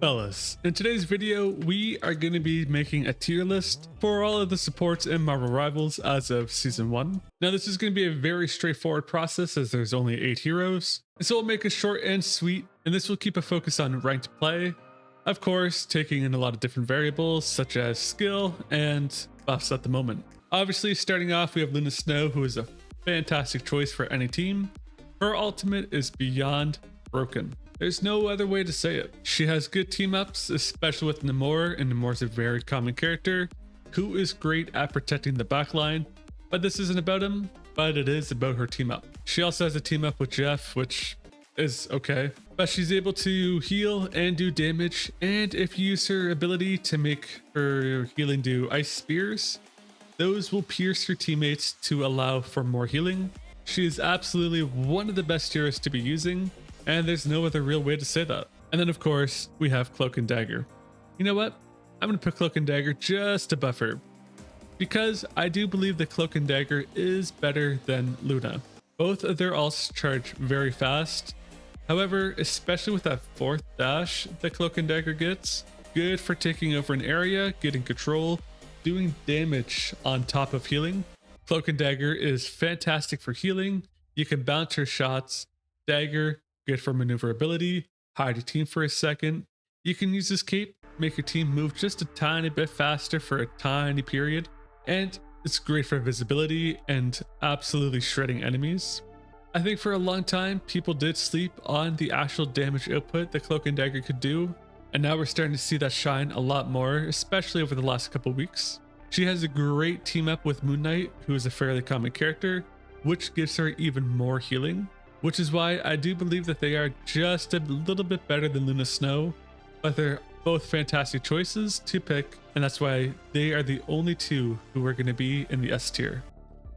Fellas, in today's video, we are going to be making a tier list for all of the supports in Marvel Rivals as of Season 1. Now, this is going to be a very straightforward process as there's only 8 heroes. And so we'll make it short and sweet, and this will keep a focus on ranked play. Of course, taking in a lot of different variables such as skill and buffs at the moment. Obviously, starting off, we have Luna Snow, who is a fantastic choice for any team. Her ultimate is beyond broken. There's no other way to say it. She has good team ups, especially with Namor, and Namor's a very common character who is great at protecting the backline. But this isn't about him, but it is about her team up. She also has a team up with Jeff, which is okay. But she's able to heal and do damage, and if you use her ability to make her healing do ice spears, those will pierce your teammates to allow for more healing. She is absolutely one of the best heroes to be using, and there's no other real way to say that. And then of course, we have Cloak and Dagger. You know what? I'm gonna put Cloak and Dagger just to buff her, because I do believe that Cloak and Dagger is better than Luna. Both of their ults charge very fast. However, especially with that 4th dash that Cloak and Dagger gets, good for taking over an area, getting control, doing damage on top of healing. Cloak and Dagger is fantastic for healing. You can bounce her shots. Dagger, good for maneuverability, hide your team for a second. You can use this cape, make your team move just a tiny bit faster for a tiny period, and it's great for visibility and absolutely shredding enemies. I think for a long time, people did sleep on the actual damage output that Cloak and Dagger could do, and now we're starting to see that shine a lot more, especially over the last couple weeks. She has a great team up with Moon Knight, who is a fairly common character, which gives her even more healing. Which is why I do believe that they are just a little bit better than Luna Snow, but they're both fantastic choices to pick, and that's why they are the only two who are going to be in the S tier.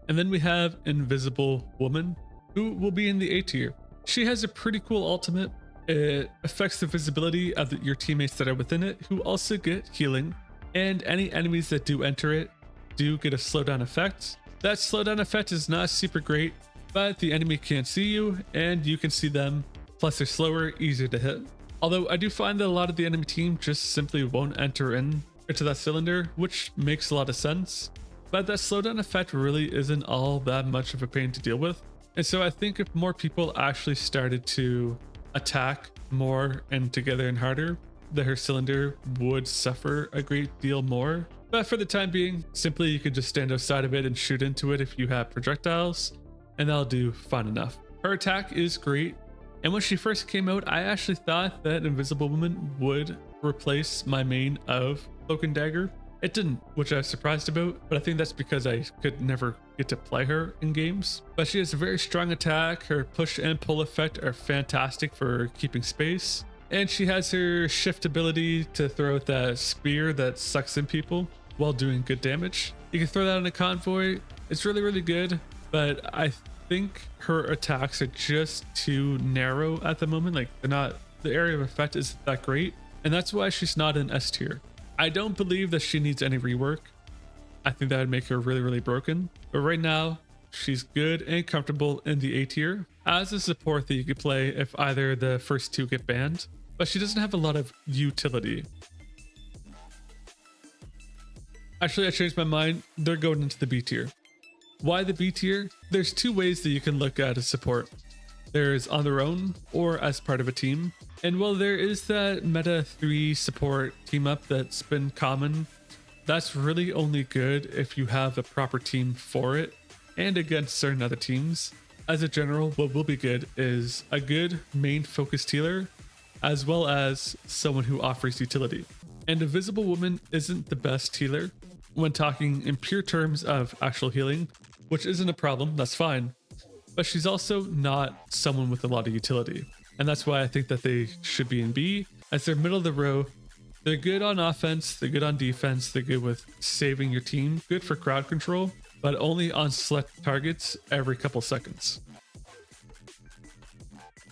And then we have Invisible Woman, who will be in the A tier. She has a pretty cool ultimate. It affects the visibility of your teammates that are within it, who also get healing, and any enemies that do enter it do get a slowdown effect. That slowdown effect is not super great, but the enemy can't see you and you can see them, plus they're slower, easier to hit. Although I do find that a lot of the enemy team just simply won't enter into that cylinder, which makes a lot of sense, but that slowdown effect really isn't all that much of a pain to deal with. And so I think if more people actually started to attack more and together and harder, that her cylinder would suffer a great deal more. But for the time being, simply you can just stand outside of it and shoot into it if you have projectiles, and that'll do fine enough. Her attack is great, and when she first came out, I actually thought that Invisible Woman would replace my main of Cloak and Dagger. It didn't, which I was surprised about, but I think that's because I could never get to play her in games. But she has a very strong attack. Her push and pull effect are fantastic for keeping space, and she has her shift ability to throw out that spear that sucks in people while doing good damage. You can throw that on a convoy. It's really, really good. But I think her attacks are just too narrow at the moment. Like, they're not, the area of effect isn't that great, and that's why she's not in S tier. I don't believe that she needs any rework. I think that would make her really, really broken. But right now, she's good and comfortable in the A tier as a support that you could play if either the first two get banned. But she doesn't have a lot of utility. Actually, I changed my mind. They're going into the B tier. Why the B tier? There's two ways that you can look at a support. There's on their own or as part of a team. And while there is that meta 3 support team up that's been common, that's really only good if you have a proper team for it and against certain other teams. As a general, what will be good is a good main focused healer, as well as someone who offers utility. And Invisible Woman isn't the best healer when talking in pure terms of actual healing, which isn't a problem, that's fine. But she's also not someone with a lot of utility. And that's why I think that they should be in B, as they're middle of the row. They're good on offense, they're good on defense, they're good with saving your team, good for crowd control, but only on select targets every couple seconds.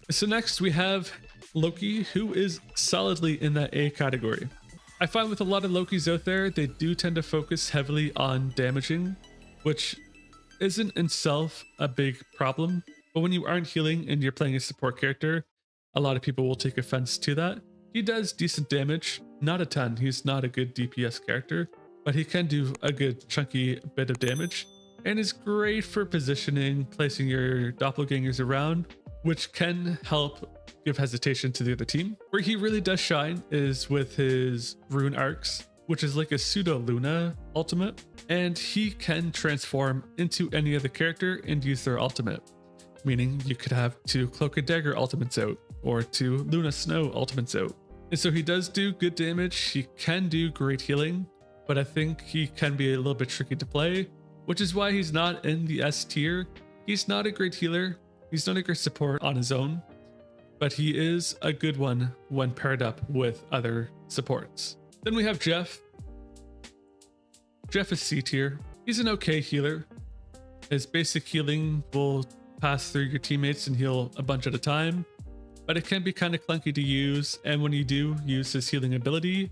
So next we have Loki, who is solidly in that A category. I find with a lot of Lokis out there, they do tend to focus heavily on damaging, which isn't in itself a big problem. But when you aren't healing and you're playing a support character, a lot of people will take offense to that. He does decent damage, not a ton. He's not a good DPS character, but he can do a good chunky bit of damage and is great for positioning, placing your doppelgangers around, which can help give hesitation to the other team. Where he really does shine is with his rune arcs, which is like a pseudo Luna ultimate, and he can transform into any other character and use their ultimate, meaning you could have 2 Cloak and Dagger ultimates out or 2 Luna Snow ultimates out. And so he does do good damage, he can do great healing, but I think he can be a little bit tricky to play, which is why he's not in the S tier. He's not a great healer, he's not a great support on his own, but he is a good one when paired up with other supports. Then we have Jeff. Jeff is C tier. He's an okay healer. His basic healing will pass through your teammates and heal a bunch at a time, but it can be kind of clunky to use, and when you do use his healing ability,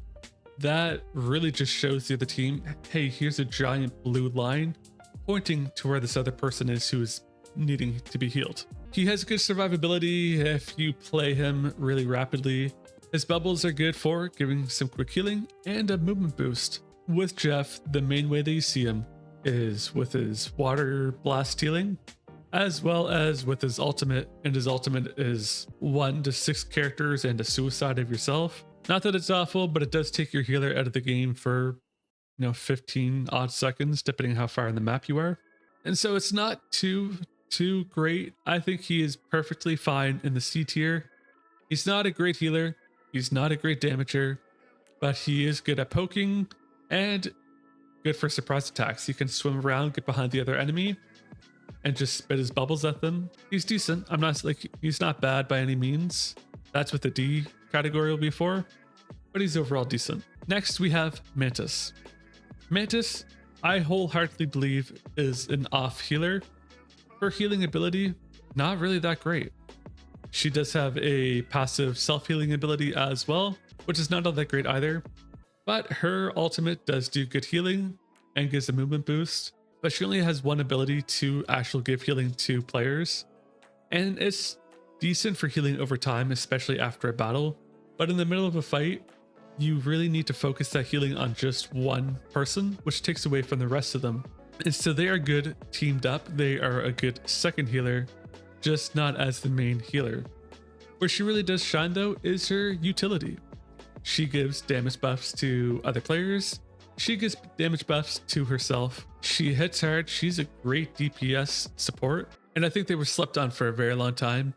that really just shows the other team, hey, here's a giant blue line pointing to where this other person is who is needing to be healed. He has good survivability if you play him really rapidly. His bubbles are good for giving some quick healing and a movement boost. With Jeff, the main way that you see him is with his water blast healing, as well as with his ultimate, and his ultimate is 1 to 6 characters and a suicide of yourself. Not that it's awful, but it does take your healer out of the game for 15 odd seconds, depending how far in the map you are. And so it's not too great. I think he is perfectly fine in the C tier. He's not a great healer, he's not a great damager, but he is good at poking and good for surprise attacks. He can swim around, get behind the other enemy, and just spit his bubbles at them. He's decent. He's not bad by any means. That's what the D category will be for, but he's overall decent. Next, we have Mantis. Mantis, I wholeheartedly believe, is an off healer. Her healing ability, not really that great. She does have a passive self-healing ability as well, which is not all that great either, but her ultimate does do good healing and gives a movement boost, but she only has 1 ability to actually give healing to players, and it's decent for healing over time, especially after a battle, but in the middle of a fight, you really need to focus that healing on just one person, which takes away from the rest of them. And so they are good teamed up. They are a good second healer, just not as the main healer. Where she really does shine though is her utility. She gives damage buffs to other players. She gives damage buffs to herself. She hits hard. She's a great DPS support. And I think they were slept on for a very long time,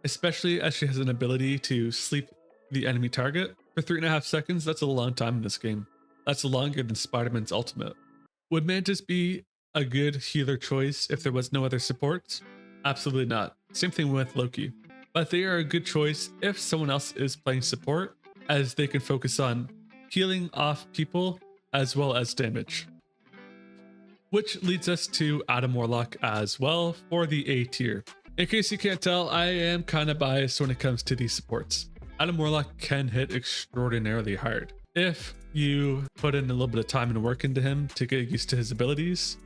especially as she has an ability to sleep the enemy target for 3.5 seconds. That's a long time in this game. That's longer than Spider-Man's ultimate. Would Mantis be a good healer choice if there was no other supports? Absolutely not. Same thing with Loki. But they are a good choice if someone else is playing support, as they can focus on healing off people as well as damage. Which leads us to Adam Warlock as well for the A tier. In case you can't tell, I am kind of biased when it comes to these supports. Adam Warlock can hit extraordinarily hard if you put in a little bit of time and work into him to get used to his abilities.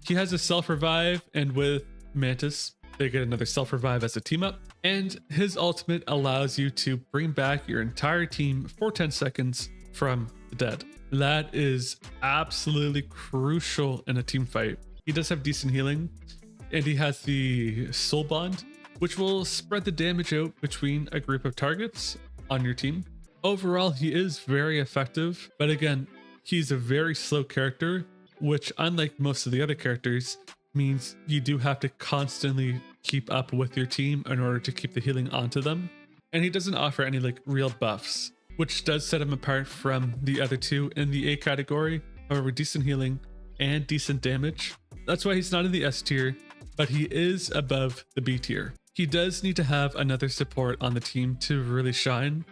He has a self-revive, and with Mantis, they get another self-revive as a team up, and his ultimate allows you to bring back your entire team for 10 seconds from the dead. That is absolutely crucial in a team fight. He does have decent healing, and he has the soul bond, which will spread the damage out between a group of targets on your team. Overall, he is very effective, but again, he's a very slow character, which unlike most of the other characters, means you do have to constantly keep up with your team in order to keep the healing onto them. And he doesn't offer any real buffs, which does set him apart from the other two in the A category. However, decent healing and decent damage. That's why he's not in the S tier, but he is above the B tier. He does need to have another support on the team to really shine,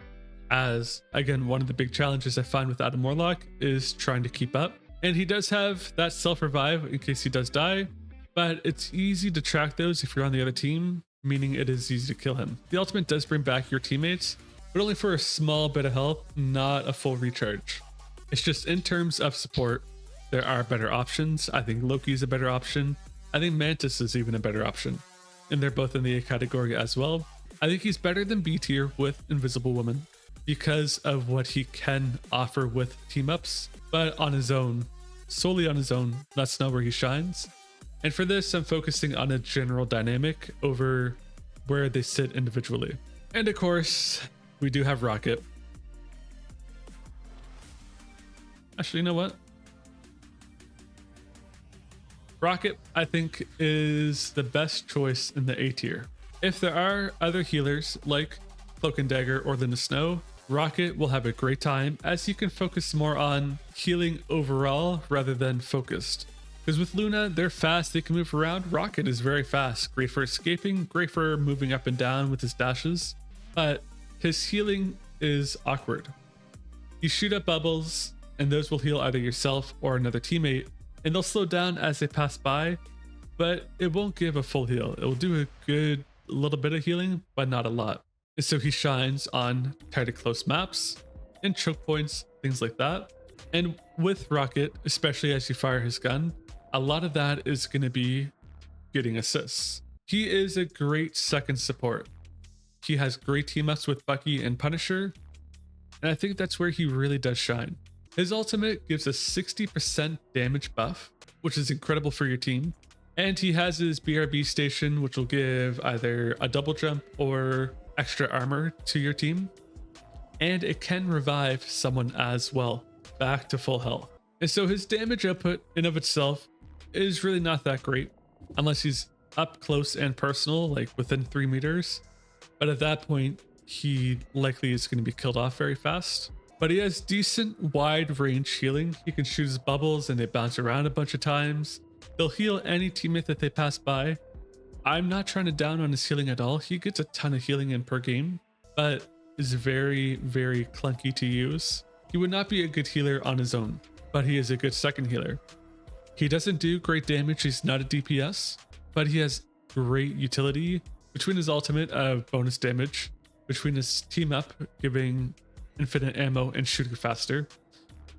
as again, one of the big challenges I find with Adam Warlock is trying to keep up. And he does have that self-revive in case he does die, but it's easy to track those if you're on the other team, meaning it is easy to kill him. The ultimate does bring back your teammates, but only for a small bit of health, not a full recharge. It's just in terms of support, there are better options. I think Loki's a better option. I think Mantis is even a better option, and they're both in the A category as well. I think he's better than B tier with Invisible Woman. because of what he can offer with team ups, but on his own, solely on his own, that's not where he shines. And for this, I'm focusing on a general dynamic over where they sit individually. And of course, we do have Rocket. Actually, you know what? Rocket, I think, is the best choice in the A tier. If there are other healers like Cloak and Dagger or Luna Snow, Rocket will have a great time as you can focus more on healing overall rather than focused. Because with Luna, they're fast, they can move around. Rocket is very fast, great for escaping, great for moving up and down with his dashes, but his healing is awkward. You shoot up bubbles, and those will heal either yourself or another teammate, and they'll slow down as they pass by, but it won't give a full heal. It will do a good little bit of healing, but not a lot. And so he shines on tight and close maps and choke points, things like that. And with Rocket, especially as you fire his gun, a lot of that is going to be getting assists. He is a great second support. He has great team ups with Bucky and Punisher, and I think that's where he really does shine. His ultimate gives a 60% damage buff, which is incredible for your team. And he has his BRB station, which will give either a double jump or extra armor to your team. And it can revive someone as well, back to full health. And so his damage output in of itself is really not that great, unless he's up close and personal, like within 3 meters. But at that point, he likely is going to be killed off very fast. But he has decent wide range healing. He can shoot his bubbles and they bounce around a bunch of times. They'll heal any teammate that they pass by. I'm not trying to down on his healing at all. He gets a ton of healing in per game, but is very, very clunky to use. He would not be a good healer on his own, but he is a good second healer. He doesn't do great damage. He's not a DPS, but he has great utility between his ultimate of bonus damage, between his team up giving infinite ammo and shooting faster,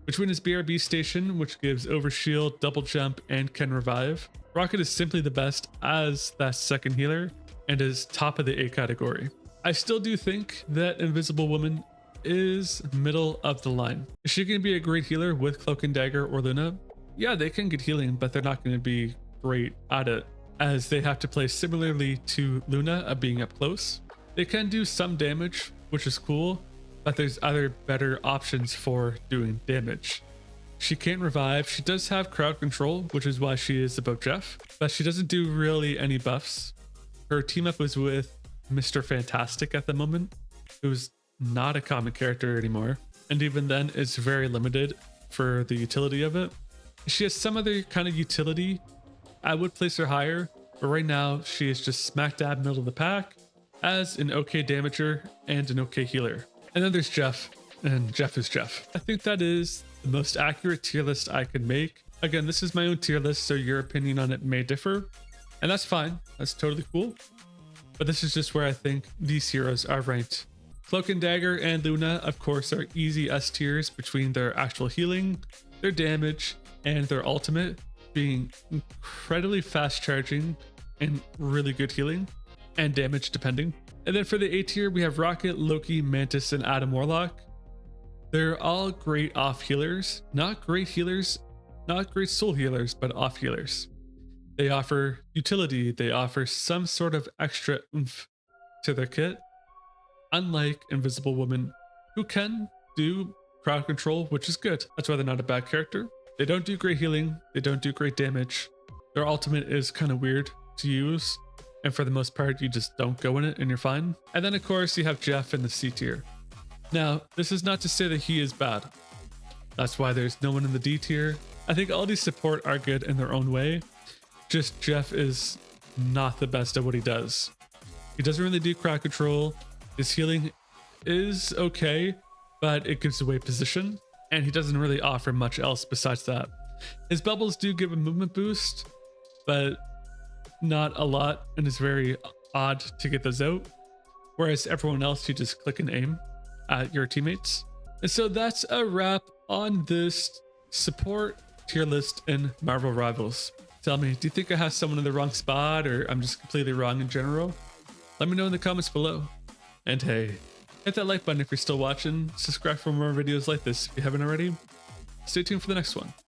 between his BRB station, which gives overshield, double jump, and can revive. Rocket is simply the best as that second healer and is top of the A category. I still do think that Invisible Woman is middle of the line. Is she going to be a great healer with Cloak and Dagger or Luna? Yeah, they can get healing, but they're not going to be great at it, as they have to play similarly to Luna of being up close. They can do some damage, which is cool, but there's other better options for doing damage. She can't revive. She does have crowd control, which is why she is above Jeff, but she doesn't do really any buffs. Her team up was with Mr. Fantastic at the moment, who's not a common character anymore, and even then is very limited for the utility of it. She has some other kind of utility. I would place her higher, but right now she is just smack dab middle of the pack as an okay damager and an okay healer. And then there's Jeff, and Jeff is Jeff. I think that is the most accurate tier list I could make. Again, this is my own tier list, so your opinion on it may differ, and that's fine. That's totally cool. But this is just where I think these heroes are ranked. Cloak and Dagger and Luna, of course, are easy S tiers between their actual healing, their damage, and their ultimate being incredibly fast charging and really good healing and damage depending. And then for the A tier, we have Rocket, Loki, Mantis, and Adam Warlock. They're all great off healers, not great healers, not great soul healers, but off healers. They offer utility, they offer some sort of extra oomph to their kit, unlike Invisible Woman, who can do crowd control, which is good. That's why they're not a bad character. They don't do great healing, they don't do great damage. Their ultimate is kind of weird to use, and for the most part, you just don't go in it and you're fine. And then of course you have Jeff in the C tier. Now, this is not to say that he is bad. That's why there's no one in the D tier. I think all these support are good in their own way. Just Jeff is not the best at what he does. He doesn't really do crowd control. His healing is okay, but it gives away position, and he doesn't really offer much else besides that. His bubbles do give a movement boost, but not a lot, and it's very odd to get those out. Whereas everyone else, you just click and aim at your teammates. And so that's a wrap on this support tier list in Marvel Rivals. Tell me, do you think I have someone in the wrong spot, or I'm just completely wrong in general? Let me know in the comments below. And hey, Hit that like button if you're still watching. Subscribe for more videos like this if you haven't already. Stay tuned for the next one.